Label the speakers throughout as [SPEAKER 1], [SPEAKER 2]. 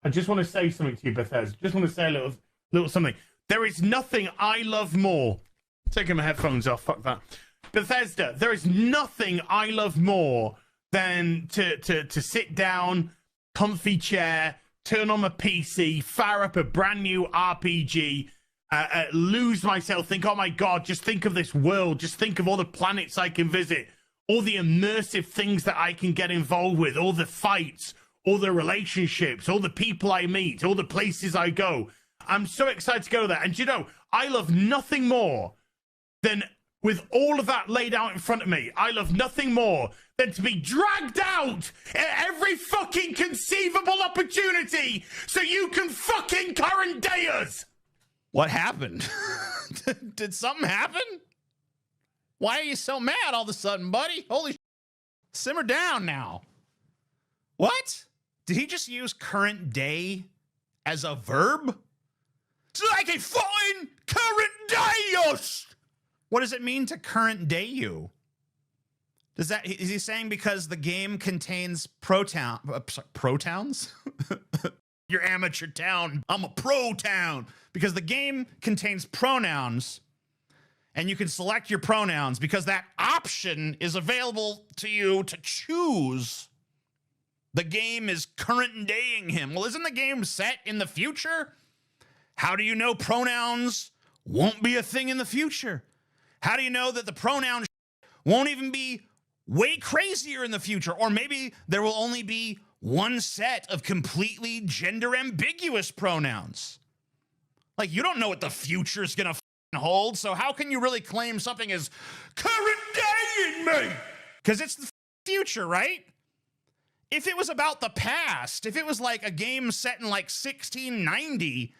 [SPEAKER 1] I just want to say something to you, Bethesda. Just want to say a little something. There is nothing I love more. Taking my headphones off. Fuck that. Bethesda. There is nothing I love more than to sit down, comfy chair, turn on my PC, fire up a brand new RPG, lose myself, think, oh my God, just think of this world, just think of all the planets I can visit, all the immersive things that I can get involved with, all the fights, all the relationships, all the people I meet, all the places I go. I'm so excited to go there. And you know, I love nothing more than, with all of that laid out in front of me, I love nothing more than to be dragged out at every fucking conceivable opportunity so you can fucking current day us.
[SPEAKER 2] What happened? Did something happen? Why are you so mad all of a sudden, buddy? Holy shit. Simmer down now. What? Did he just use current day as a verb? So I can fucking current day us. What does it mean to current day you? Is he saying because the game contains protowns? Your amateur town. I'm a pro town. Because the game contains pronouns and you can select your pronouns because that option is available to you to choose. The game is current daying him. Well, isn't the game set in the future? How do you know pronouns won't be a thing in the future? How do you know that the pronoun won't even be way crazier in the future? Or maybe there will only be one set of completely gender ambiguous pronouns. Like, you don't know what the future is going to hold, so how can you really claim something as current day in me? Because it's the future, right? If it was about the past, if it was like a game set in like 1690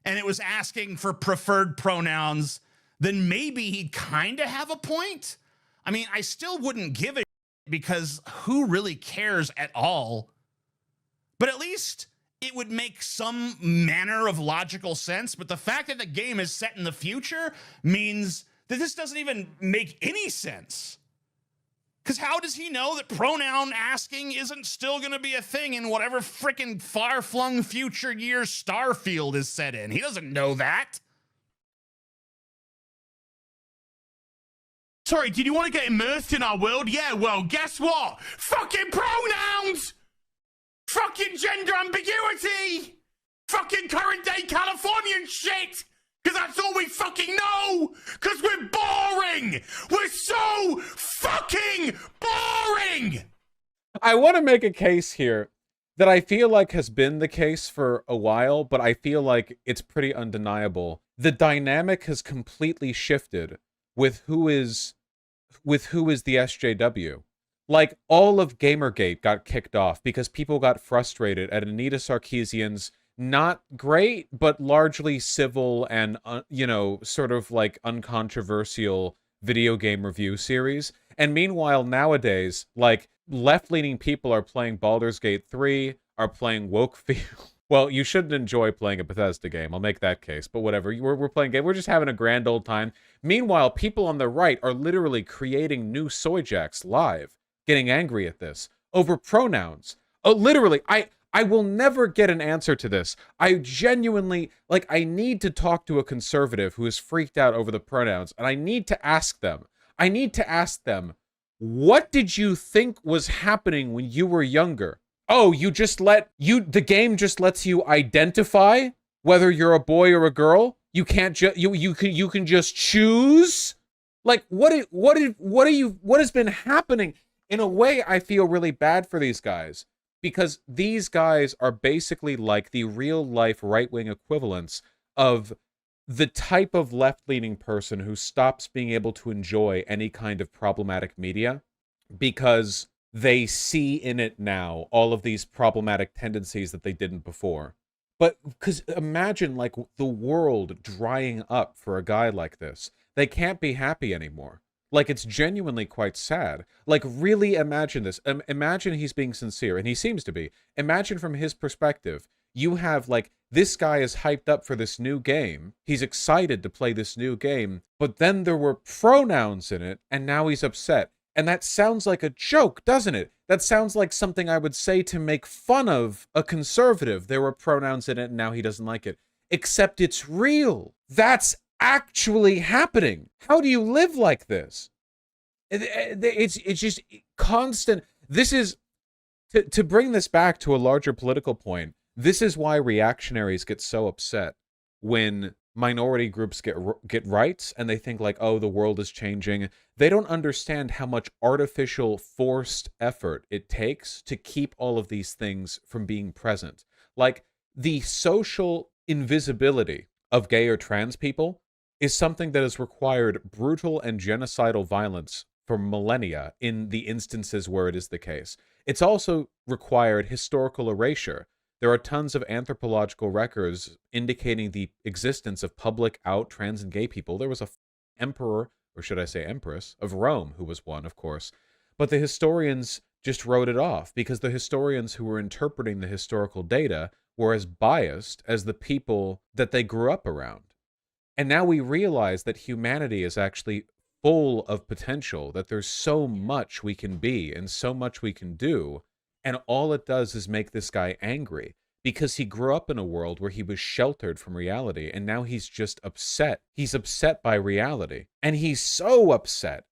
[SPEAKER 2] and it was asking for preferred pronouns, then maybe he'd kind of have a point. I mean, I still wouldn't give it because who really cares at all? But at least it would make some manner of logical sense. But the fact that the game is set in the future means that this doesn't even make any sense. Because how does he know that pronoun asking isn't still going to be a thing in whatever freaking far-flung future year Starfield is set in? He doesn't know that.
[SPEAKER 1] Sorry, did you want to get immersed in our world? Yeah, well, guess what? Fucking pronouns! Fucking gender ambiguity! Fucking current day Californian shit! Because that's all we fucking know! Because we're boring! We're so fucking boring!
[SPEAKER 3] I want to make a case here that I feel like has been the case for a while, but I feel like it's pretty undeniable. The dynamic has completely shifted with who is the SJW. Like, all of Gamergate got kicked off because people got frustrated at Anita Sarkeesian's not great, but largely civil and, you know, sort of like uncontroversial video game review series. And meanwhile, nowadays, like, left-leaning people are playing Baldur's Gate 3, are playing Wokefield. Well, you shouldn't enjoy playing a Bethesda game. I'll make that case. But whatever. We're playing game. We're just having a grand old time. Meanwhile, people on the right are literally creating new soy jacks live, getting angry at this over pronouns. Oh, literally, I will never get an answer to this. I genuinely, like, I need to talk to a conservative who is freaked out over the pronouns, and I need to ask them. What did you think was happening when you were younger? Oh, the game just lets you identify whether you're a boy or a girl? You can't you can just choose? Like, what has been happening? In a way, I feel really bad for these guys, because these guys are basically like the real-life right-wing equivalents of the type of left-leaning person who stops being able to enjoy any kind of problematic media because they see in it now all of these problematic tendencies that they didn't before. But because imagine, like, the world drying up for a guy like this. They can't be happy anymore. Like, it's genuinely quite sad. Like, really imagine this. Imagine he's being sincere, and he seems to be. Imagine from his perspective, you have, like, this guy is hyped up for this new game. He's excited to play this new game, but then there were pronouns in it, and now he's upset. And that sounds like a joke, doesn't it? That sounds like something I would say to make fun of a conservative. There were pronouns in it and now he doesn't like it. Except it's real. That's actually happening. How do you live like this? It's just constant. This is, to bring this back to a larger political point, this is why reactionaries get so upset when minority groups get rights and they think like, oh, the world is changing. They don't understand how much artificial forced effort it takes to keep all of these things from being present. Like, the social invisibility of gay or trans people is something that has required brutal and genocidal violence for millennia in the instances where it is the case. It's also required historical erasure. There are tons of anthropological records indicating the existence of public out trans and gay people. There was a emperor, or should I say empress, of Rome, who was one, of course. But the historians just wrote it off because the historians who were interpreting the historical data were as biased as the people that they grew up around. And now we realize that humanity is actually full of potential, that there's so much we can be and so much we can do. And all it does is make this guy angry because he grew up in a world where he was sheltered from reality. And now he's just upset. He's upset by reality. And he's so upset.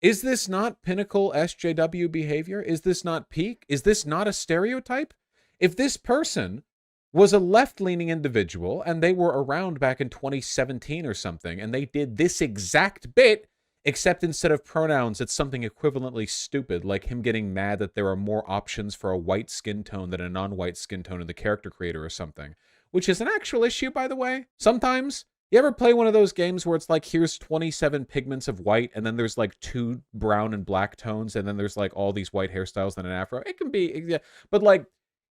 [SPEAKER 3] Is this not pinnacle SJW behavior? Is this not peak? Is this not a stereotype? If this person was a left-leaning individual and they were around back in 2017 or something, and they did this exact bit, except instead of pronouns, it's something equivalently stupid, like him getting mad that there are more options for a white skin tone than a non-white skin tone in the character creator or something, which is an actual issue, by the way. Sometimes, you ever play one of those games where it's like, here's 27 pigments of white, and then there's like 2 brown and black tones, and then there's like all these white hairstyles and an afro? It can be, yeah. But like,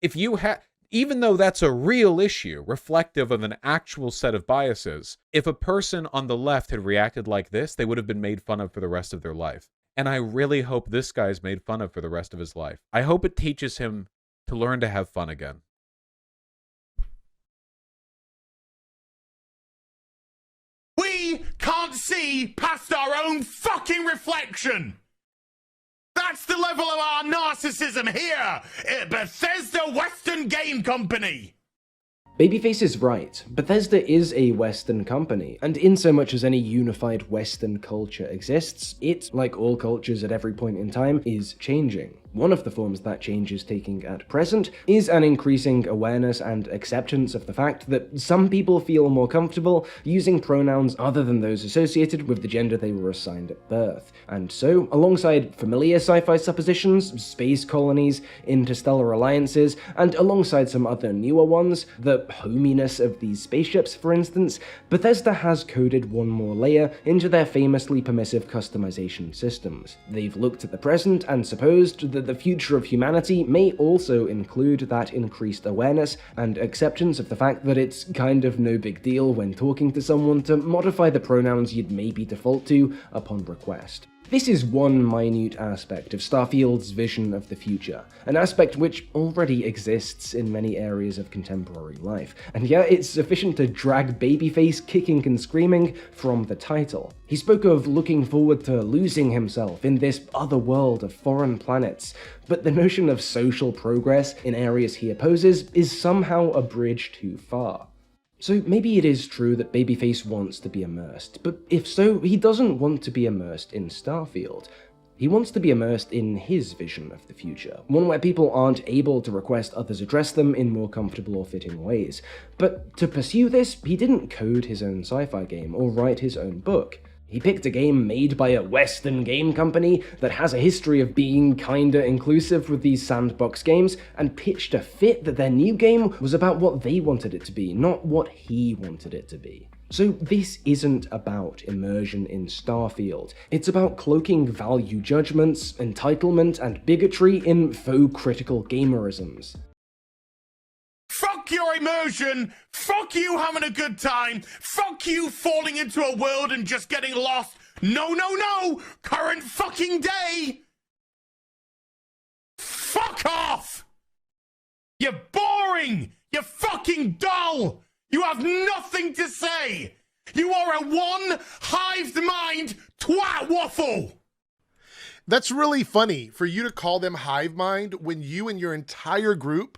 [SPEAKER 3] if you have, even though that's a real issue, reflective of an actual set of biases, if a person on the left had reacted like this, they would have been made fun of for the rest of their life. And I really hope this guy's made fun of for the rest of his life. I hope it teaches him to learn to have fun again.
[SPEAKER 1] We can't see past our own fucking reflection! That's the level of our narcissism here at Bethesda Western Game Company!
[SPEAKER 4] Babyface is right. Bethesda is a Western company, and in so much as any unified Western culture exists, it, like all cultures at every point in time, is changing. One of the forms that change is taking at present is an increasing awareness and acceptance of the fact that some people feel more comfortable using pronouns other than those associated with the gender they were assigned at birth. And so, alongside familiar sci-fi suppositions, space colonies, interstellar alliances, and alongside some other newer ones, the hominess of these spaceships, for instance, Bethesda has coded one more layer into their famously permissive customization systems. They've looked at the present and supposed that the future of humanity may also include that increased awareness and acceptance of the fact that it's kind of no big deal when talking to someone to modify the pronouns you'd maybe default to upon request. This is one minute aspect of Starfield's vision of the future, an aspect which already exists in many areas of contemporary life, and yet it's sufficient to drag Babyface kicking and screaming from the title. He spoke of looking forward to losing himself in this other world of foreign planets, but the notion of social progress in areas he opposes is somehow a bridge too far. So maybe it is true that Babyface wants to be immersed, but if so, he doesn't want to be immersed in Starfield. He wants to be immersed in his vision of the future, one where people aren't able to request others address them in more comfortable or fitting ways. But to pursue this, he didn't code his own sci-fi game or write his own book. He picked a game made by a Western game company that has a history of being kinda inclusive with these sandbox games, and pitched a fit that their new game was about what they wanted it to be, not what he wanted it to be. So this isn't about immersion in Starfield. It's about cloaking value judgments, entitlement, and bigotry in faux critical gamerisms.
[SPEAKER 1] Fuck your immersion! Fuck you having a good time! Fuck you falling into a world and just getting lost! No, no, no! Current fucking day! Fuck off! You're boring! You're fucking dull! You have nothing to say! You are a one-hived mind twat waffle!
[SPEAKER 5] That's really funny for you to call them hive mind when you and your entire group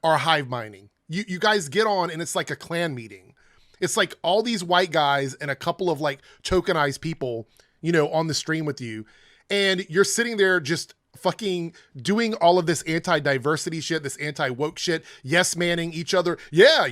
[SPEAKER 5] are hive minding. You guys get on and it's like a clan meeting. It's like all these white guys and a couple of like tokenized people, you know, on the stream with you. And you're sitting there just fucking doing all of this anti-diversity shit, this anti-woke shit, yes manning each other. Yeah.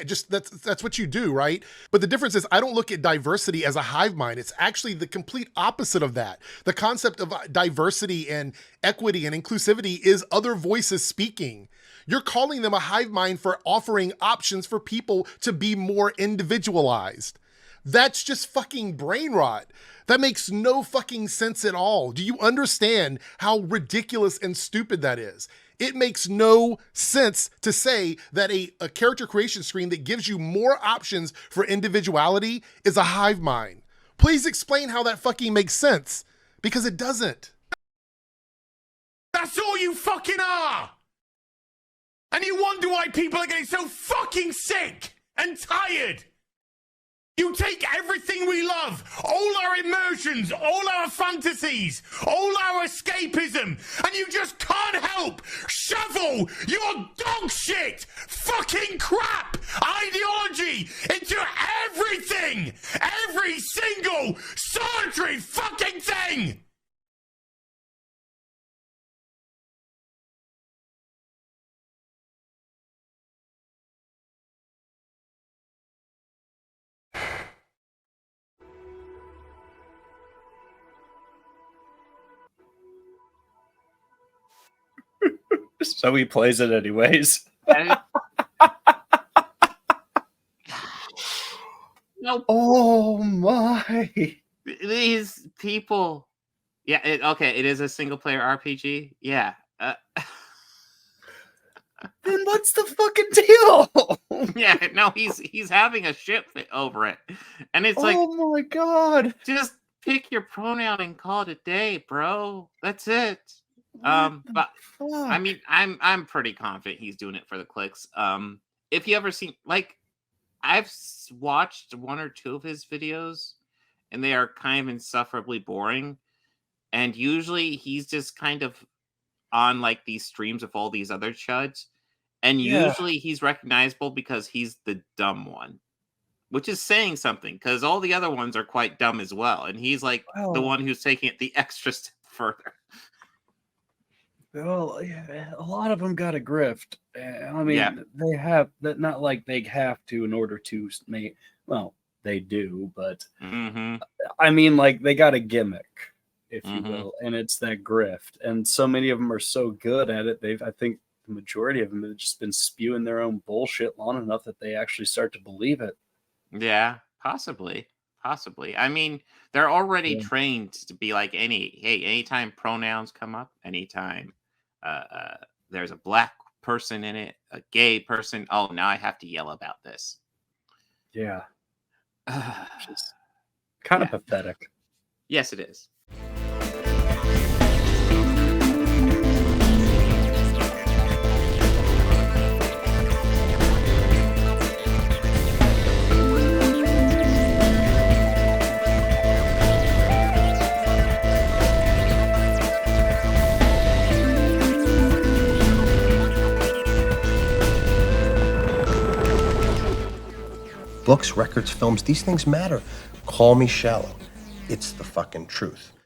[SPEAKER 5] Just that's what you do, right? But the difference is I don't look at diversity as a hive mind. It's actually the complete opposite of that. The concept of diversity and equity and inclusivity is other voices speaking. You're calling them a hive mind for offering options for people to be more individualized. That's just fucking brain rot. That makes no fucking sense at all. Do you understand how ridiculous and stupid that is? It makes no sense to say that a character creation screen that gives you more options for individuality is a hive mind. Please explain how that fucking makes sense, because it doesn't.
[SPEAKER 1] That's all you fucking are! And you wonder why people are getting so fucking sick and tired! You take everything we love, all our emotions, all our fantasies, all our escapism, and you just can't help shovel your dog shit, fucking crap ideology into everything! Every single solitary fucking thing!
[SPEAKER 6] So he plays it anyways.
[SPEAKER 7] No,
[SPEAKER 6] Oh my.
[SPEAKER 7] these people. Yeah, okay, it is a single player RPG. Yeah.
[SPEAKER 6] Then what's the fucking deal?
[SPEAKER 7] Yeah, no, he's having a shit fit over it. And it's like,
[SPEAKER 6] oh my god.
[SPEAKER 7] just pick your pronoun and call it a day, bro. That's it. But I mean, I'm pretty confident he's doing it for the clicks. If you ever seen, like, I've watched one or two of his videos, and they are kind of insufferably boring. And usually he's just kind of on like these streams of all these other chuds, and usually he's recognizable because he's the dumb one, which is saying something, because all the other ones are quite dumb as well, and he's like the one who's taking it the extra step further.
[SPEAKER 6] Well, yeah, a lot of them got a grift. I mean, they have that, not like they have to in order to make. Well, they do, but I mean, like, they got a gimmick, if you will, and it's that grift. And so many of them are so good at it. I think the majority of them have just been spewing their own bullshit long enough that they actually start to believe it.
[SPEAKER 7] Yeah, possibly. I mean, they're already trained to be like anytime pronouns come up, anytime there's a black person in it, a gay person, oh, now I have to yell about this.
[SPEAKER 6] Yeah. Which is kind of pathetic.
[SPEAKER 7] Yes, it is.
[SPEAKER 8] Books, records, films, these things matter. Call me shallow. It's the fucking truth.